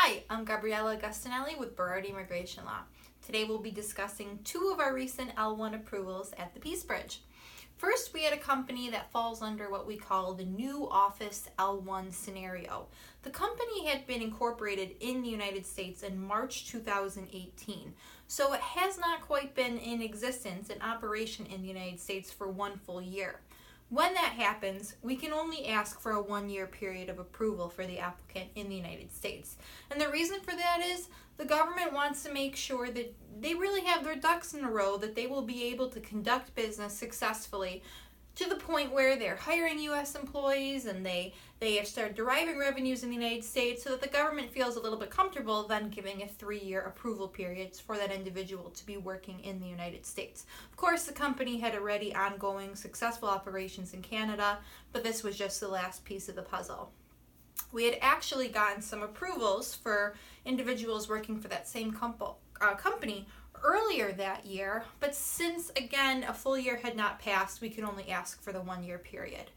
Hi, I'm Gabriella Agostinelli with Berardi Immigration Law. Today we'll be discussing two of our recent L-1 approvals at the Peace Bridge. First, we had a company that falls under what we call the new office L-1 scenario. The company had been incorporated in the United States in March 2018, so it has not quite been in existence in operation in the United States for one full year. When that happens, we can only ask for a 1-year period of approval for the applicant in the United States. And the reason for that is the government wants to make sure that they really have their ducks in a row, that they will be able to conduct business successfully to the point where they're hiring U.S. employees and they have started deriving revenues in the United States, so that the government feels a little bit comfortable then giving a 3-year approval period for that individual to be working in the United States. Of course, the company had already ongoing successful operations in Canada, but this was just the last piece of the puzzle. We had actually gotten some approvals for individuals working for that same company earlier that year, but since again a full year had not passed, we could only ask for the 1-year period.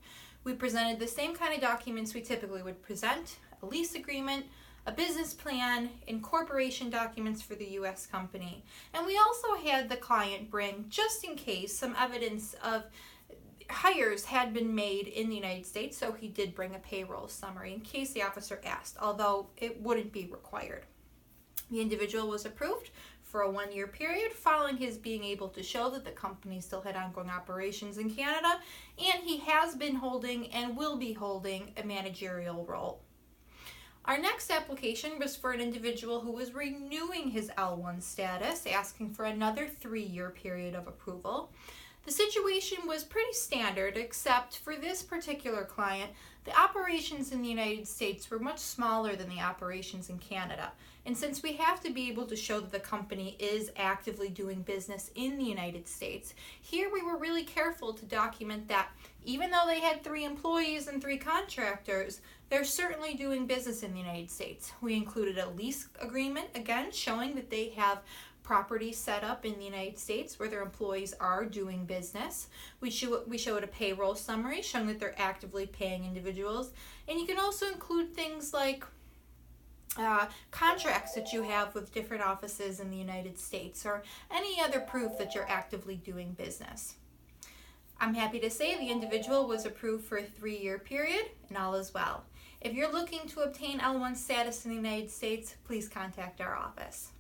We presented the same kind of documents we typically would present: a lease agreement, a business plan, incorporation documents for the U.S. company, and we also had the client bring, just in case, some evidence of hires had been made in the United States, so he did bring a payroll summary in case the officer asked, although it wouldn't be required. The individual was approved for a 1-year period following his being able to show that the company still had ongoing operations in Canada, and he has been holding and will be holding a managerial role. Our next application was for an individual who was renewing his L1 status, asking for another 3-year period of approval. The situation was pretty standard, except for this particular client, the operations in the United States were much smaller than the operations in Canada. And since we have to be able to show that the company is actively doing business in the United States, here we were really careful to document that even though they had 3 employees and 3 contractors, they're certainly doing business in the United States. We included a lease agreement, again, showing that they have property set up in the United States where their employees are doing business. We showed a payroll summary showing that they're actively paying individuals. And you can also include things like contracts that you have with different offices in the United States, or any other proof that you're actively doing business. I'm happy to say the individual was approved for a 3-year period, and all is well. If you're looking to obtain L1 status in the United States, please contact our office.